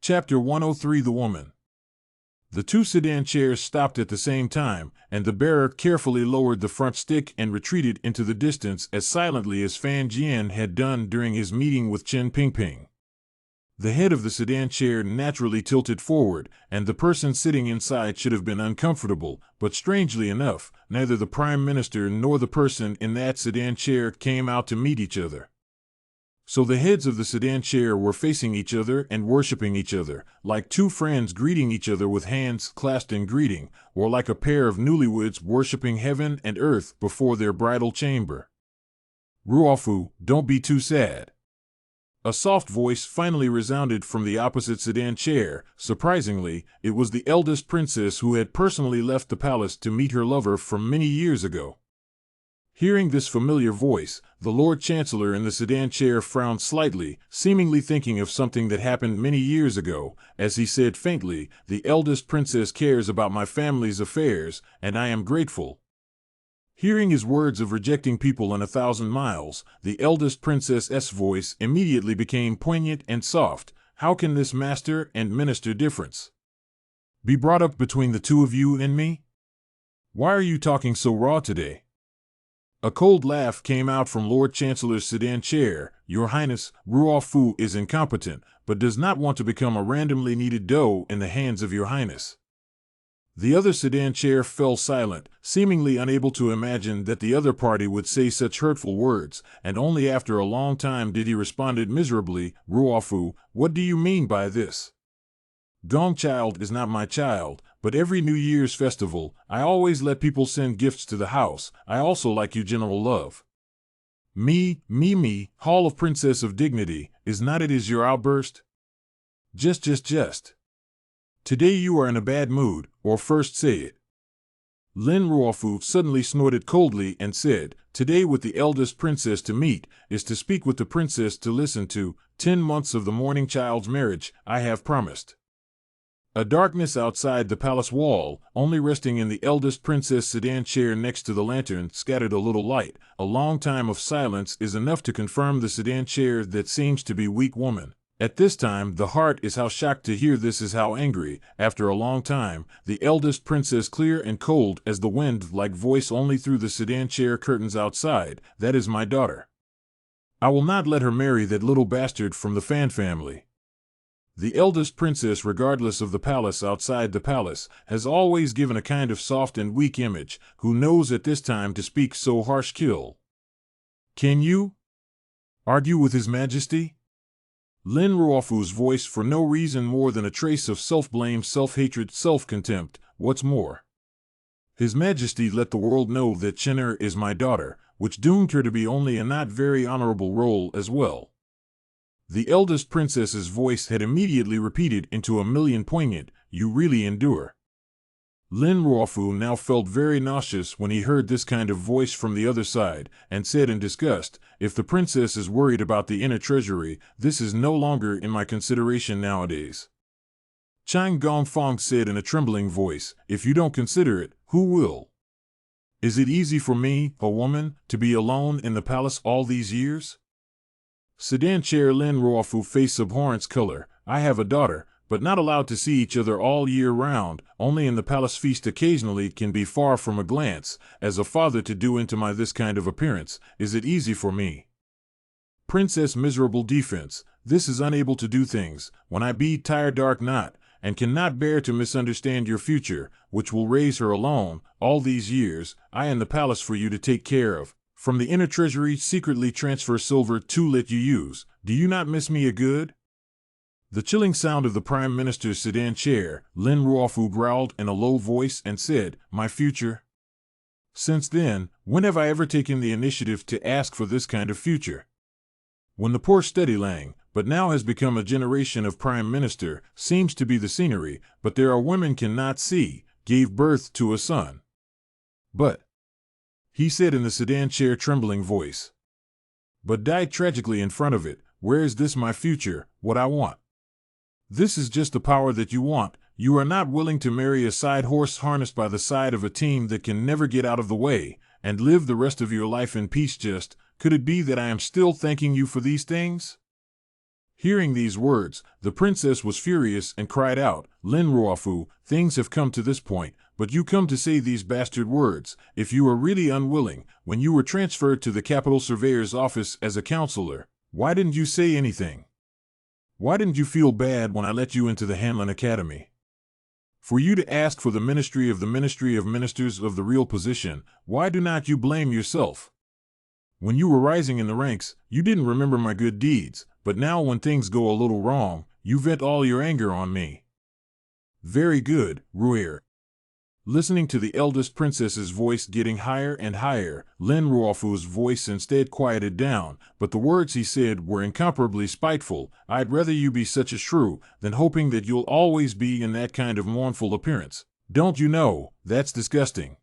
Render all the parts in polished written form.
Chapter 103 The Woman. The two sedan chairs stopped at the same time, and the bearer carefully lowered the front stick and retreated into the distance as silently as Fan Jian had done during his meeting with Chen Pingping. The head of the sedan chair naturally tilted forward, and the person sitting inside should have been uncomfortable, but strangely enough, neither the Prime Minister nor the person in that sedan chair came out to meet each other. So the heads of the sedan chair were facing each other and worshipping each other, like two friends greeting each other with hands clasped in greeting, or like a pair of newlyweds worshipping heaven and earth before their bridal chamber. Ruofu, don't be too sad. A soft voice finally resounded from the opposite sedan chair. Surprisingly, it was the eldest princess who had personally left the palace to meet her lover from many years ago. Hearing this familiar voice, the Lord Chancellor in the sedan chair frowned slightly, seemingly thinking of something that happened many years ago, as he said faintly, "The eldest princess cares about my family's affairs, and I am grateful." Hearing his words of rejecting people in 1,000 miles, the eldest princess's voice immediately became poignant and soft. "How can this master and minister difference be brought up between the two of you and me? Why are you talking so raw today?" A cold laugh came out from Lord Chancellor's sedan chair. "Your Highness, Ruofu is incompetent, but does not want to become a randomly kneaded dough in the hands of your Highness." The other sedan chair fell silent, seemingly unable to imagine that the other party would say such hurtful words, and only after a long time did he respond miserably, "Ruofu, what do you mean by this? Gongchild is not my child, but every New Year's festival, I always let people send gifts to the house. I also like you, General Love." Me, Hall of Princess of Dignity, is not it is your outburst? Just. Today you are in a bad mood, or first say it. Lin Ruofu suddenly snorted coldly and said, "Today with the eldest princess to meet, is to speak with the princess to listen to. 10 months of the morning child's marriage, I have promised." A darkness outside the palace wall, only resting in the eldest princess' sedan chair next to the lantern, scattered a little light. A long time of silence is enough to confirm the sedan chair that seems to be weak woman. At this time the heart is how shocked to hear this is how angry, after a long time, the eldest princess clear and cold as the wind like voice only through the sedan chair curtains outside, "That is my daughter. I will not let her marry that little bastard from the Fan family." The eldest princess, regardless of the palace outside the palace, has always given a kind of soft and weak image, who knows at this time to speak so harsh. "Kill. Can you argue with His Majesty?" Lin Ruofu's voice for no reason more than a trace of self-blame, self-hatred, self-contempt. "What's more, His Majesty let the world know that Chener is my daughter, which doomed her to be only a not very honorable role as well." The eldest princess's voice had immediately repeated into a million poignant, "You really endure." Lin Ruofu now felt very nauseous when he heard this kind of voice from the other side, and said in disgust, "If the princess is worried about the inner treasury, this is no longer in my consideration nowadays." Chang Gongfang said in a trembling voice, "If you don't consider it, who will? Is it easy for me, a woman, to be alone in the palace all these years?" Sedan chair Lin Ruofu face abhorrence color. "I have a daughter, but not allowed to see each other all year round, only in the palace feast occasionally can be far from a glance, as a father to do into my this kind of appearance. Is it easy for me? Princess miserable defense, this is unable to do things, when I be tired dark not, and cannot bear to misunderstand your future, which will raise her alone, all these years, I in the palace for you to take care of. From the inner treasury secretly transfer silver to let you use. Do you not miss me a good?" The chilling sound of the Prime Minister's sedan chair, Lin Ruofu growled in a low voice and said, "My future? Since then, when have I ever taken the initiative to ask for this kind of future? When the poor steady lang, but now has become a generation of Prime Minister, seems to be the scenery, but there are women cannot see, gave birth to a son. But," he said in the sedan chair trembling voice, "but died tragically in front of it. Where is this my future, what I want? This is just the power that you want. You are not willing to marry a side horse harnessed by the side of a team that can never get out of the way, and live the rest of your life in peace. Just, could it be that I am still thanking you for these things?" Hearing these words, the princess was furious and cried out, Lin Ruofu, things have come to this point, but you come to say these bastard words. If you are really unwilling, when you were transferred to the capital surveyor's office as a counselor, why didn't you say anything? Why didn't you feel bad when I let you into the Hanlin Academy? For you to ask for the ministry of ministers of the real position, why do not you blame yourself? When you were rising in the ranks, you didn't remember my good deeds, but now when things go a little wrong, you vent all your anger on me. Very good, Ruir. Listening to the eldest princess's voice getting higher and higher, Lin Ruofu's voice instead quieted down, but the words he said were incomparably spiteful. I'd rather you be such a shrew than hoping that you'll always be in that kind of mournful appearance. Don't you know, that's disgusting.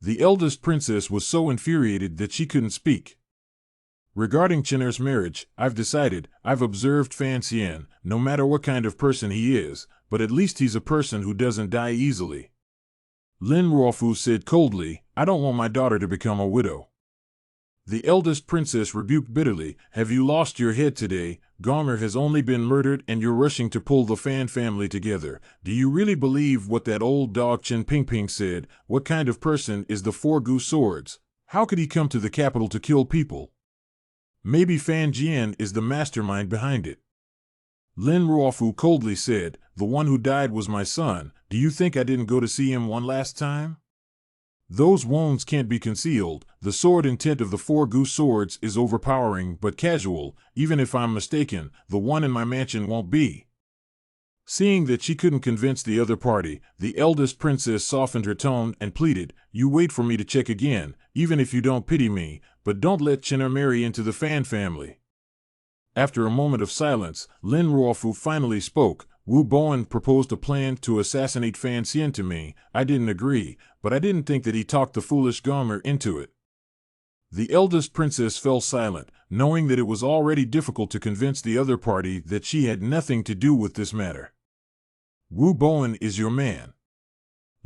The eldest princess was so infuriated that she couldn't speak. Regarding Chen'er's marriage, I've observed Fan Xian, no matter what kind of person he is, but at least he's a person who doesn't die easily. Lin Ruofu said coldly, I don't want my daughter to become a widow. The eldest princess rebuked bitterly, have you lost your head today? Gomer has only been murdered and you're rushing to pull the Fan family together. Do you really believe what that old dog Chen Pingping said? What kind of person is the Four Goose Swords? How could he come to the capital to kill people? Maybe Fan Jian is the mastermind behind it. Lin Ruofu coldly said, the one who died was my son. Do you think I didn't go to see him one last time? Those wounds can't be concealed. The sword intent of the Four Goose Swords is overpowering but casual. Even if I'm mistaken, the one in my mansion won't be. Seeing that she couldn't convince the other party, the eldest princess softened her tone and pleaded, you wait for me to check again, even if you don't pity me, but don't let Chen'er marry into the Fan family. After a moment of silence, Lin Ruofu finally spoke. Wu Bowen proposed a plan to assassinate Fan Xian to me. I didn't agree, but I didn't think that he talked the foolish Gomer into it. The eldest princess fell silent, knowing that it was already difficult to convince the other party that she had nothing to do with this matter. Wu Bowen is your man.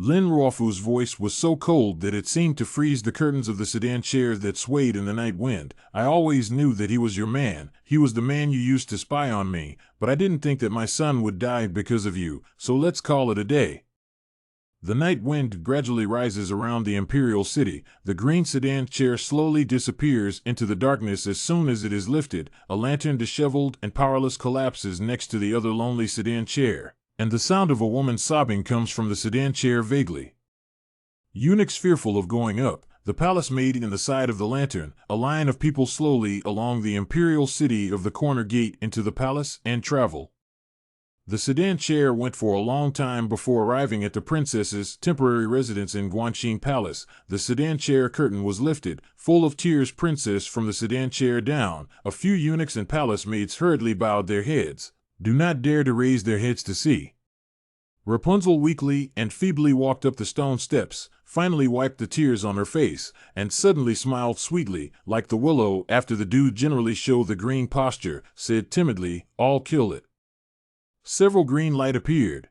Lin Ruofu's voice was so cold that it seemed to freeze the curtains of the sedan chair that swayed in the night wind. I always knew that he was your man. He was the man you used to spy on me, but I didn't think that my son would die because of you, so let's call it a day. The night wind gradually rises around the imperial city. The green sedan chair slowly disappears into the darkness as soon as it is lifted. A lantern disheveled and powerless collapses next to the other lonely sedan chair, and the sound of a woman sobbing comes from the sedan chair vaguely. Eunuchs fearful of going up, the palace made in the side of the lantern, a line of people slowly along the imperial city of the corner gate into the palace and travel. The sedan chair went for a long time before arriving at the princess's temporary residence in Guanxin Palace. The sedan chair curtain was lifted, full of tears. Princess from the sedan chair down. A few eunuchs and palace maids hurriedly bowed their heads, do not dare to raise their heads to see. Rapunzel weakly and feebly walked up the stone steps, finally wiped the tears on her face, and suddenly smiled sweetly, like the willow after the dew generally show the green posture, said timidly, I'll kill it. Several green light appeared.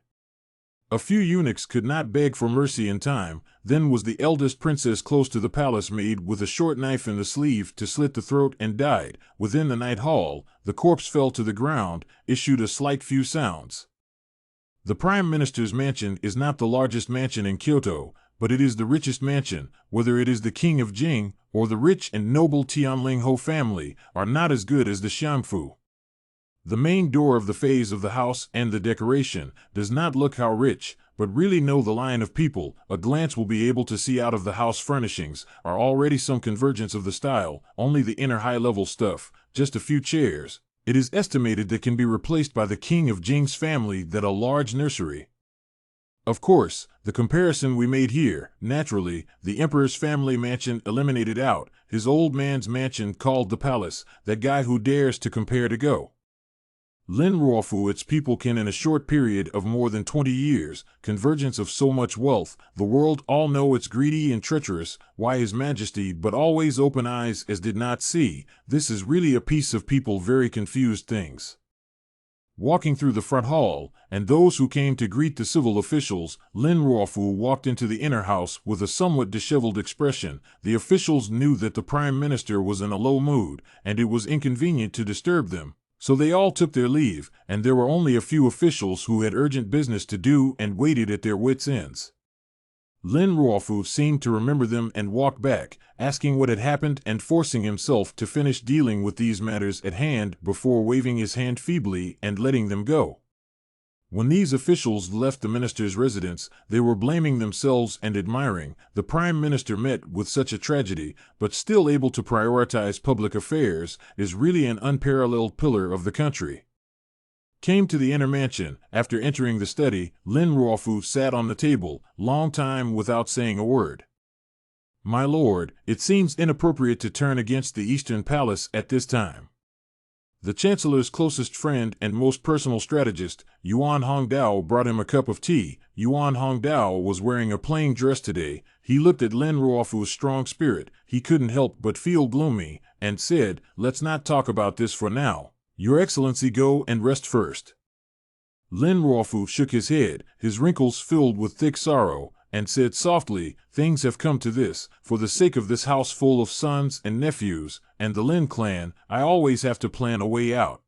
A few eunuchs could not beg for mercy in time. Then was the eldest princess close to the palace maid with a short knife in the sleeve to slit the throat and died. Within the night hall, the corpse fell to the ground, issued a slight few sounds. The Prime Minister's mansion is not the largest mansion in Kyoto, but it is the richest mansion. Whether it is the King of Jing or the rich and noble Tianling Ho family are not as good as the Xiangfu. The main door of the phase of the house and the decoration does not look how rich, but really know the line of people. A glance will be able to see out of the house furnishings are already some convergence of the style, only the inner high-level stuff, just a few chairs. It is estimated that can be replaced by the King of Jing's family that a large nursery. Of course, the comparison we made here, naturally, the Emperor's family mansion eliminated out, his old man's mansion called the palace, that guy who dares to compare to go. Lin Ruofu its people can in a short period of more than 20 years, convergence of so much wealth, the world all know it's greedy and treacherous, why his majesty but always open eyes as did not see, this is really a piece of people very confused things. Walking through the front hall, and those who came to greet the civil officials, Lin Ruofu walked into the inner house with a somewhat disheveled expression. The officials knew that the Prime Minister was in a low mood, and it was inconvenient to disturb them. So they all took their leave, and there were only a few officials who had urgent business to do and waited at their wits' ends. Lin Ruofu seemed to remember them and walked back, asking what had happened and forcing himself to finish dealing with these matters at hand before waving his hand feebly and letting them go. When these officials left the minister's residence, they were blaming themselves and admiring. The prime minister met with such a tragedy, but still able to prioritize public affairs, is really an unparalleled pillar of the country. Came to the inner mansion. After entering the study, Lin Ruofu sat on the table, long time without saying a word. My lord, it seems inappropriate to turn against the Eastern Palace at this time. The Chancellor's closest friend and most personal strategist, Yuan Hongdao, brought him a cup of tea. Yuan Hongdao was wearing a plain dress today. He looked at Lin Ruofu's strong spirit. He couldn't help but feel gloomy, and said, "Let's not talk about this for now. Your Excellency, go and rest first." Lin Ruofu shook his head, his wrinkles filled with thick sorrow, and said softly, "Things have come to this. For the sake of this house full of sons and nephews, and the Lin clan, I always have to plan a way out."